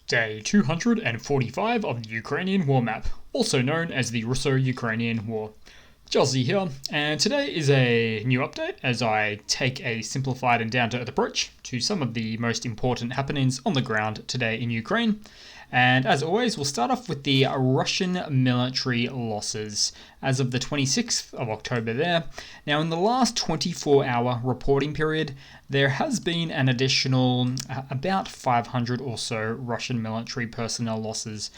Day 245 of the Ukrainian War Map, also known as the Russo-Ukrainian War. Jazzy here, and today is a new update as I take a simplified and down-to-earth approach to some of the most important happenings on the ground today in Ukraine. And as always, we'll start off with the Russian military losses as of the 26th of October there. Now, in the last 24-hour reporting period, there has been an additional about 500 or so Russian military personnel losses.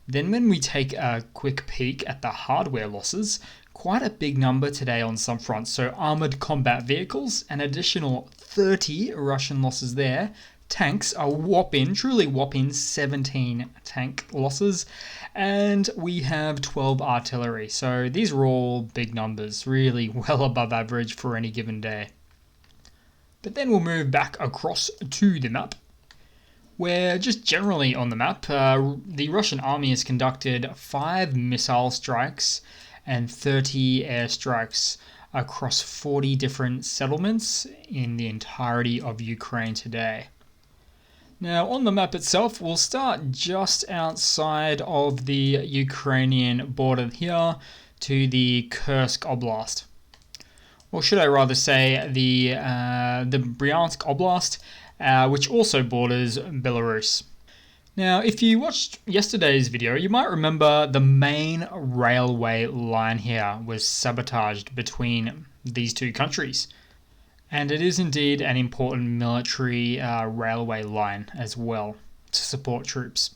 Then when we take a quick peek at the hardware losses, quite a big number today on some fronts. So armored combat vehicles, an additional 30 Russian losses there. Tanks, truly whopping 17 tank losses, and we have 12 artillery. So these are all big numbers, really well above average for any given day. But then we'll move back across to the map, where just generally on the map, the Russian army has conducted 5 missile strikes and 30 airstrikes across 40 different settlements in the entirety of Ukraine today. Now, on the map itself, we'll start just outside of the Ukrainian border here to the Kursk Oblast. Or should I rather say the Bryansk Oblast, which also borders Belarus. Now, if you watched yesterday's video, you might remember the main railway line here was sabotaged between these two countries. And it is indeed an important military railway line as well to support troops.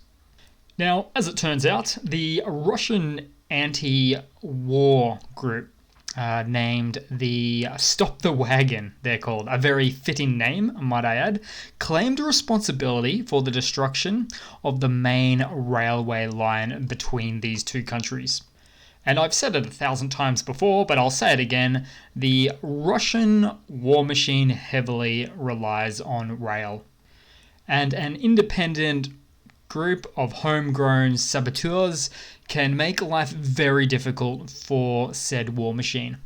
Now, as it turns out, the Russian anti-war group named the Stop the Wagon, they're called, a very fitting name, might I add, claimed responsibility for the destruction of the main railway line between these two countries. And I've said it 1,000 times before, but I'll say it again. The Russian war machine heavily relies on rail. And an independent group of homegrown saboteurs can make life very difficult for said war machine.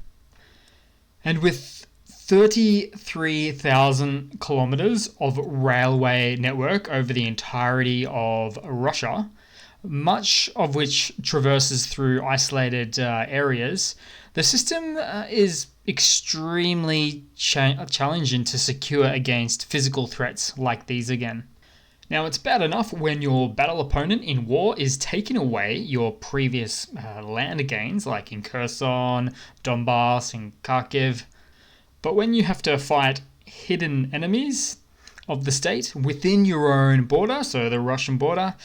And with 33,000 kilometers of railway network over the entirety of Russia, much of which traverses through isolated areas, the system is extremely challenging to secure against physical threats like these again. Now, it's bad enough when your battle opponent in war is taking away your previous land gains, like in Kherson, Donbass, and Kharkiv. But when you have to fight hidden enemies of the state within your own border, so the Russian border,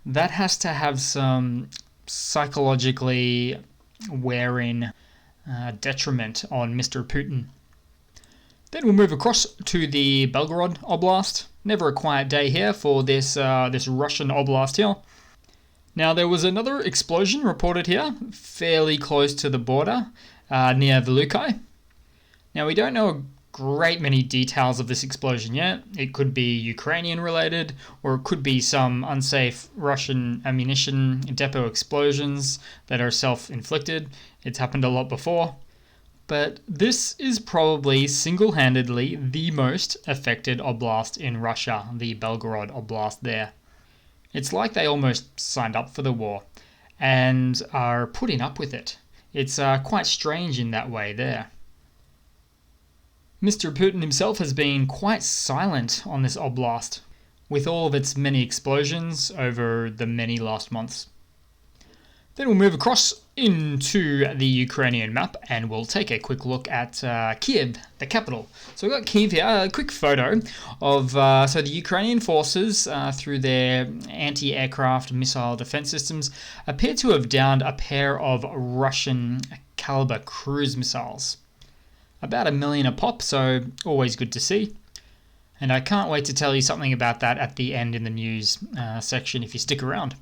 that has to have some psychologically wearing detriment on Mr. Putin. Then we'll move across to the Belgorod Oblast. Never a quiet day here for this Russian Oblast here. Now, there was another explosion reported here, fairly close to the border, near Velukai. Now, we don't know a great many details of this explosion yet. It could be Ukrainian related, or it could be some unsafe Russian ammunition depot explosions that are self-inflicted. It's happened a lot before. But this is probably single-handedly the most affected oblast in Russia, the Belgorod Oblast there. It's like they almost signed up for the war and are putting up with it. It's quite strange in that way there. Mr. Putin himself has been quite silent on this oblast, with all of its many explosions over the many last months. Then we'll move across into the Ukrainian map and we'll take a quick look at Kiev, the capital. So we've got Kiev here, a quick photo of the Ukrainian forces through their anti-aircraft missile defense systems appear to have downed a pair of Russian caliber cruise missiles. About 1 million a pop, so always good to see. And I can't wait to tell you something about that at the end in the news section if you stick around.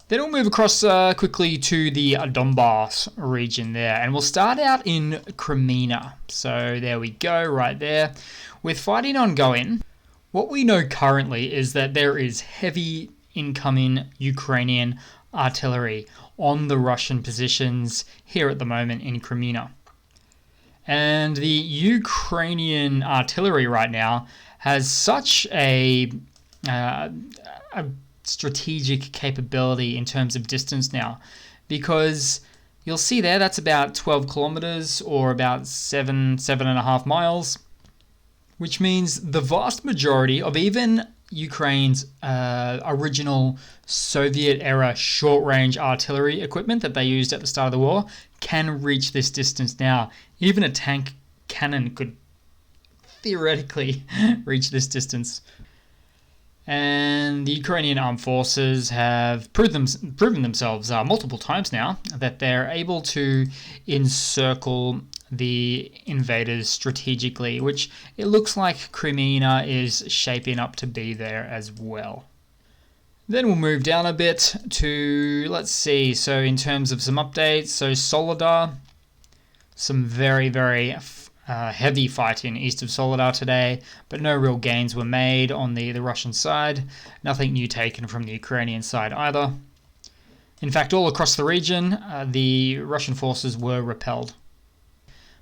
Then we'll move across quickly to the Donbass region there, and we'll start out in Crimea. So there we go, right there. With fighting ongoing, what we know currently is that there is heavy incoming Ukrainian artillery on the Russian positions here at the moment in Crimea. And the Ukrainian artillery right now has such a strategic capability in terms of distance now, because you'll see there that's about 12 kilometers or about 7.5 miles, which means the vast majority of even Ukraine's original Soviet-era short-range artillery equipment that they used at the start of the war can reach this distance now. Even a tank cannon could theoretically reach this distance. And the Ukrainian armed forces have proven themselves multiple times now that they're able to encircle the invaders strategically, which it looks like Crimea is shaping up to be there as well. Then we'll move down a bit to, let's see, so in terms of some updates, so Soledar, some very, very heavy fighting east of Soledar today, but no real gains were made on the Russian side. Nothing new taken from the Ukrainian side either. In fact, all across the region, the Russian forces were repelled.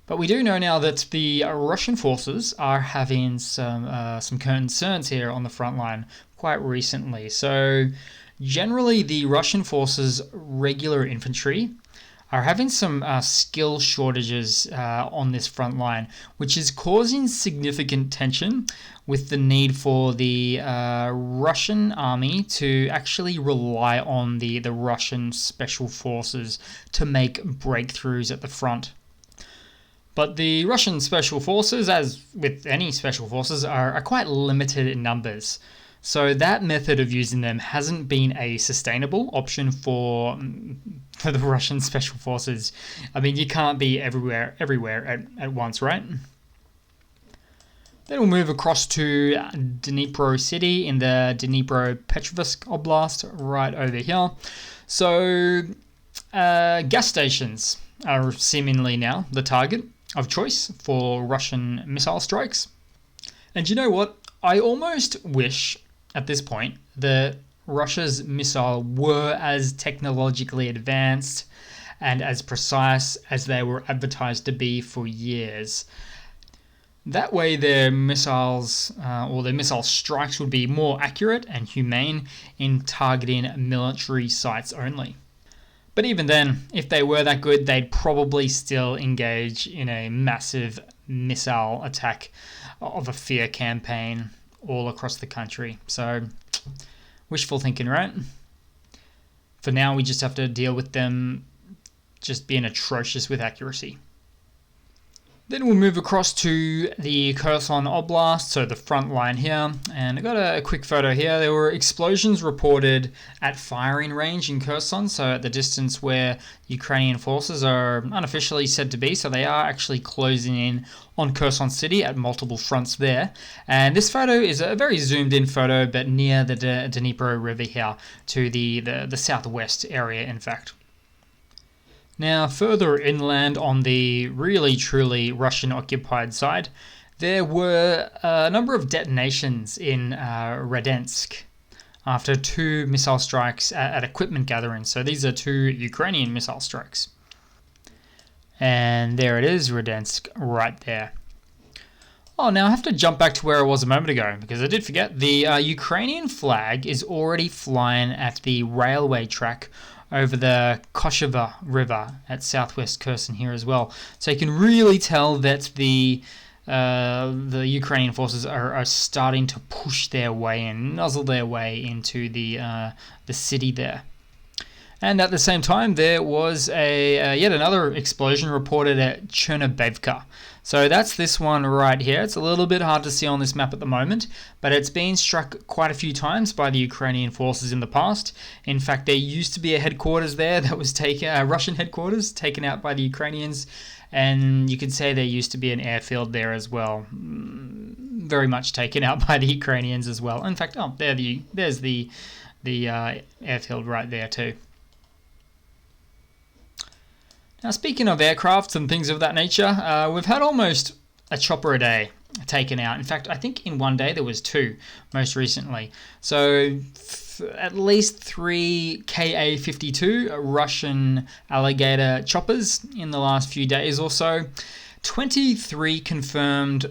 But we do know now that the Russian forces are having some concerns here on the front line quite recently. So generally, the Russian forces' regular infantry are having some skill shortages on this front line, which is causing significant tension with the need for the Russian army to actually rely on the Russian special forces to make breakthroughs at the front. But the Russian special forces, as with any special forces, are quite limited in numbers. So that method of using them hasn't been a sustainable option for the Russian special forces. I mean, you can't be everywhere at once, right? Then we'll move across to Dnipro City in the Dnipropetrovsk Oblast, right over here. So gas stations are seemingly now the target of choice for Russian missile strikes. And you know what? I almost wish at this point that Russia's missile were as technologically advanced and as precise as they were advertised to be for years. That way their missiles or their missile strikes would be more accurate and humane in targeting military sites only. But even then, if they were that good, they'd probably still engage in a massive missile attack of a fear campaign all across the country. So, wishful thinking, right? For now, we just have to deal with them just being atrocious with accuracy. Then we'll move across to the Kherson Oblast, so the front line here. And I got a quick photo here. There were explosions reported at firing range in Kherson, so at the distance where Ukrainian forces are unofficially said to be. So they are actually closing in on Kherson City at multiple fronts there. And this photo is a very zoomed in photo, but near the Dnipro River here, to the southwest area, in fact. Now, further inland on the really truly Russian-occupied side, there were a number of detonations in Radensk after two missile strikes at equipment gatherings. So these are two Ukrainian missile strikes. And there it is, Radensk, right there. Oh, now I have to jump back to where I was a moment ago, because I did forget. The Ukrainian flag is already flying at the railway track over the Koshova River at southwest Kherson here as well. So you can really tell that the Ukrainian forces are starting to push their way in, nuzzle their way into the city there. And at the same time, there was yet another explosion reported at Chernobevka. So that's this one right here. It's a little bit hard to see on this map at the moment, but it's been struck quite a few times by the Ukrainian forces in the past. In fact, there used to be a headquarters there that was Russian headquarters taken out by the Ukrainians, and you could say there used to be an airfield there as well, very much taken out by the Ukrainians as well. In fact, there's the airfield right there too. Now, speaking of aircrafts and things of that nature, we've had almost a chopper a day taken out. In fact, I think in one day there was two, most recently. So at least 3 Ka-52 Russian Alligator choppers in the last few days or so. 23 confirmed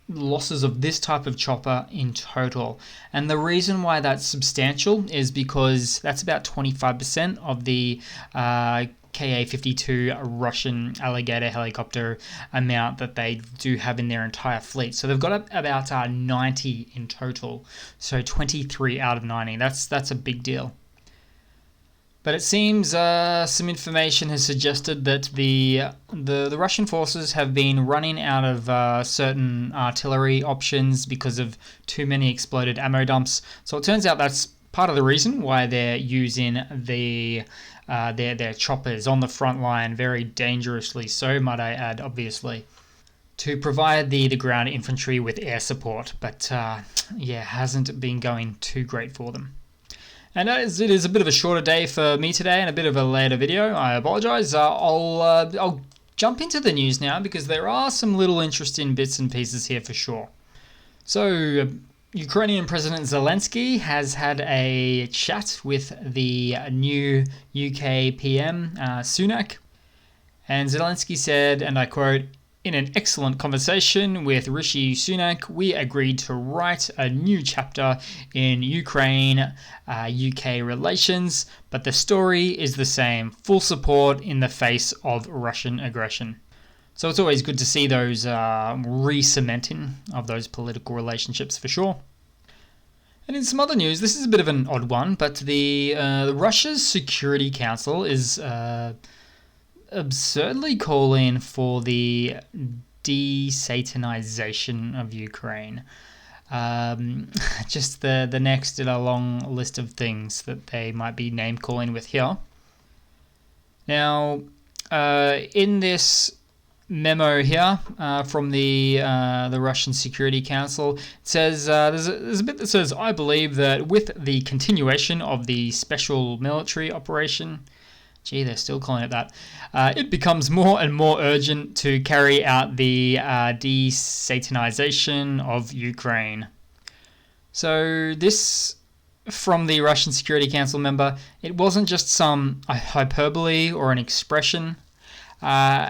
losses of this type of chopper in total. And the reason why that's substantial is because that's about 25% of the Ka-52 Russian Alligator helicopter amount that they do have in their entire fleet. So they've got about 90 in total. So 23 out of 90. That's a big deal. But it seems some information has suggested that the Russian forces have been running out of certain artillery options because of too many exploded ammo dumps. So it turns out that's part of the reason why they're using their choppers on the front line, very dangerously so, might I add, obviously, to provide the ground infantry with air support. But hasn't been going too great for them. And as it is a bit of a shorter day for me today and a bit of a later video, I apologize. I'll jump into the news now because there are some little interesting bits and pieces here for sure. So, Ukrainian President Zelensky has had a chat with the new UK PM, Sunak. And Zelensky said, and I quote, "In an excellent conversation with Rishi Sunak, we agreed to write a new chapter in Ukraine-UK relations, but the story is the same, full support in the face of Russian aggression." So it's always good to see those re-cementing of those political relationships for sure. And in some other news, this is a bit of an odd one, but the Russia's Security Council is absurdly calling for the de-Satanization of Ukraine. Just the next in a long list of things that they might be name calling with here. Now, in this memo here from the Russian Security Council, it says there's a bit that says, "I believe that with the continuation of the special military operation," gee, they're still calling it that, "it becomes more and more urgent to carry out the de-Satanization of Ukraine." So this, from the Russian Security Council member, it wasn't just some hyperbole or an expression.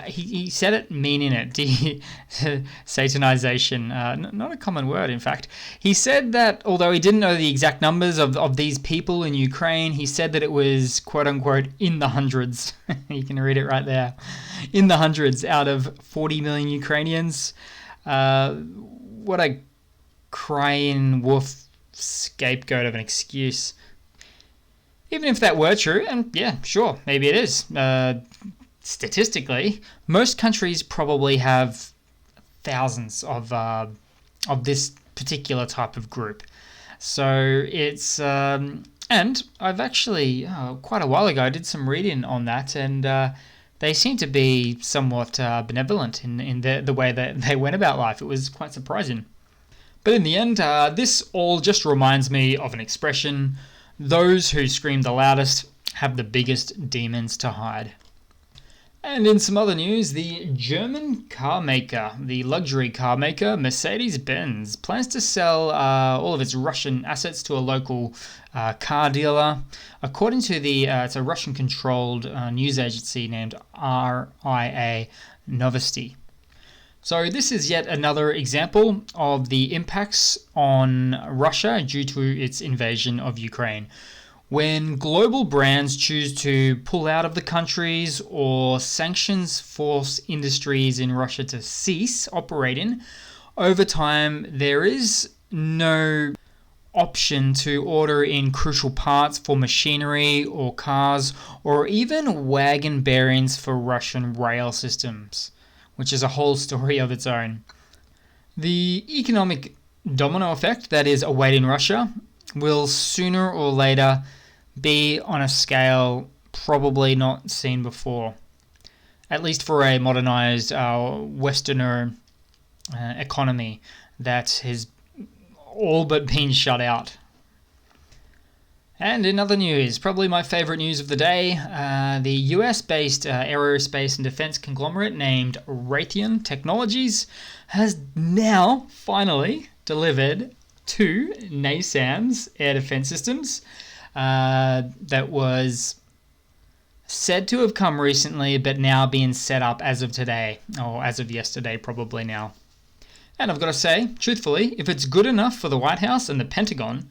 He said it meaning it, de-Satanization, not a common word, in fact. He said that although he didn't know the exact numbers of these people in Ukraine, he said that it was, quote-unquote, in the hundreds. You can read it right there. In the hundreds out of 40 million Ukrainians. What a crying wolf scapegoat of an excuse. Even if that were true, and yeah, sure, maybe it is. Statistically, most countries probably have thousands of this particular type of group. So it's and I've actually quite a while ago I did some reading on that, and they seem to be somewhat benevolent in the way that they went about life. It was quite surprising. But in the end, this all just reminds me of an expression: those who scream the loudest have the biggest demons to hide. And in some other news, the German car maker, the luxury car maker Mercedes-Benz, plans to sell all of its Russian assets to a local car dealer. According to it's a Russian-controlled news agency named RIA Novosti. So this is yet another example of the impacts on Russia due to its invasion of Ukraine. When global brands choose to pull out of the countries or sanctions force industries in Russia to cease operating, over time there is no option to order in crucial parts for machinery or cars or even wagon bearings for Russian rail systems, which is a whole story of its own. The economic domino effect that is awaiting Russia will sooner or later be on a scale probably not seen before, at least for a modernized Westerner economy that has all but been shut out. And in other news, probably my favorite news of the day, the US-based aerospace and defense conglomerate named Raytheon Technologies has now finally delivered 2 NASAMS air defense systems that was said to have come recently, but now being set up as of today, or as of yesterday probably now. And I've got to say, truthfully, if it's good enough for the White House and the Pentagon,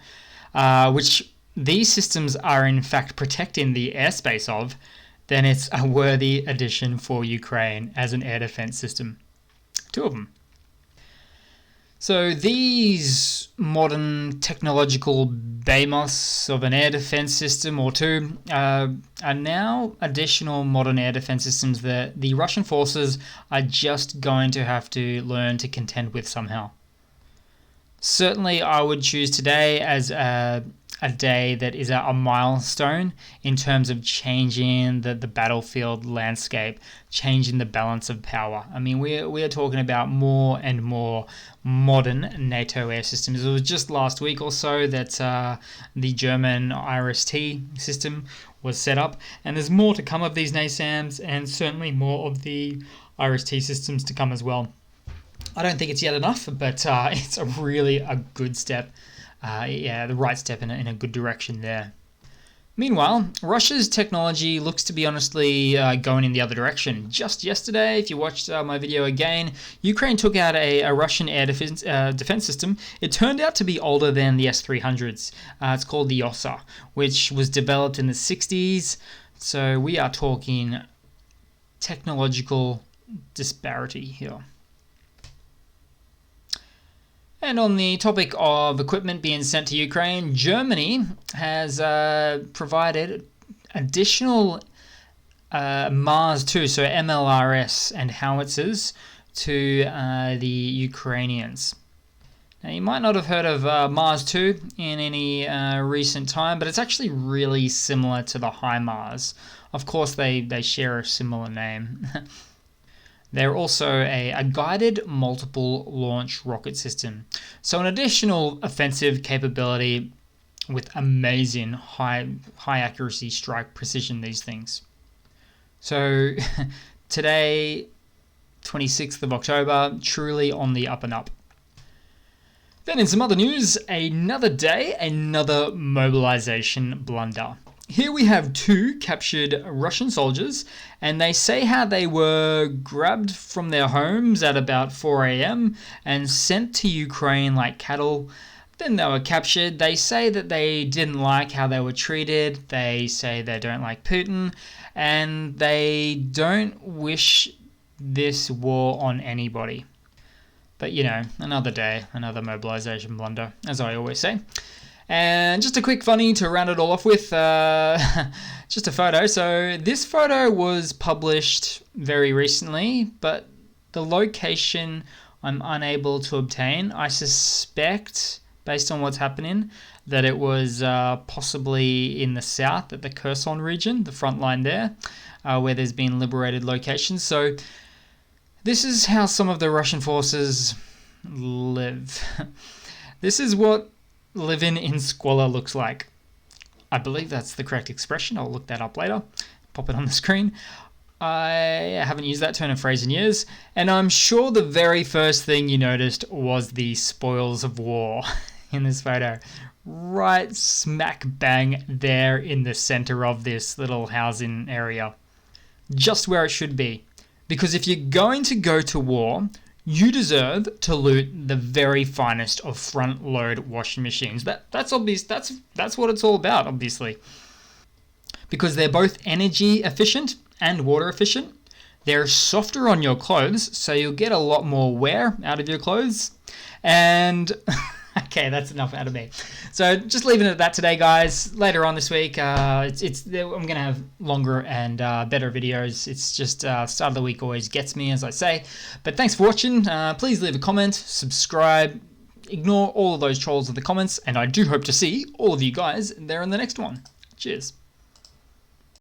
which these systems are in fact protecting the airspace of, then it's a worthy addition for Ukraine as an air defense system. 2 of them. So these modern technological behemoths of an air defense system or 2 are now additional modern air defense systems that the Russian forces are just going to have to learn to contend with somehow. Certainly, I would choose today as a day that is a milestone in terms of changing the battlefield landscape, changing the balance of power. I mean, we are talking about more and more modern NATO air systems. It was just last week or so that the German IRIS-T system was set up, and there's more to come of these NASAMS, and certainly more of the IRIS-T systems to come as well. I don't think it's yet enough, but it's a good step. The right step in a good direction there. Meanwhile, Russia's technology looks to be honestly going in the other direction. Just yesterday, if you watched my video again, Ukraine took out a Russian air defense system. It turned out to be older than the S-300s. It's called the OSA, which was developed in the 60s. So we are talking technological disparity here. And on the topic of equipment being sent to Ukraine, Germany has provided additional Mars 2, so MLRS and howitzers to the Ukrainians. Now, you might not have heard of Mars 2 in any recent time, but it's actually really similar to the HIMARS. Of course, they share a similar name. They're also a guided multiple launch rocket system. So an additional offensive capability with amazing high accuracy strike precision, these things. So today, 26th of October, truly on the up and up. Then in some other news, another day, another mobilization blunder. Here we have 2 captured Russian soldiers, and they say how they were grabbed from their homes at about 4 a.m. and sent to Ukraine like cattle. Then they were captured. They say that they didn't like how they were treated. They say they don't like Putin, and they don't wish this war on anybody. But another day, another mobilization blunder, as I always say. And just a quick funny to round it all off with, just a photo. So this photo was published very recently, but the location I'm unable to obtain. I suspect, based on what's happening, that it was possibly in the south, at the Kherson region, the front line there, where there's been liberated locations. So this is how some of the Russian forces live. This is what living in squalor looks like. I believe that's the correct expression. I'll look that up later. Pop it on the screen. I haven't used that turn of phrase in years, and I'm sure the very first thing you noticed was the spoils of war in this photo. Right smack bang there in the center of this little housing area. Just where it should be. Because if you're going to go to war, you deserve to loot the very finest of front-load washing machines. That's obvious. That's what it's all about, obviously. Because they're both energy efficient and water efficient. They're softer on your clothes, so you'll get a lot more wear out of your clothes. And okay, that's enough out of me. So just leaving it at that today, guys. Later on this week, I'm gonna have longer and better videos. It's just start of the week always gets me, as I say. But thanks for watching. Please leave a comment, subscribe, ignore all of those trolls in the comments, and I do hope to see all of you guys there in the next one. Cheers.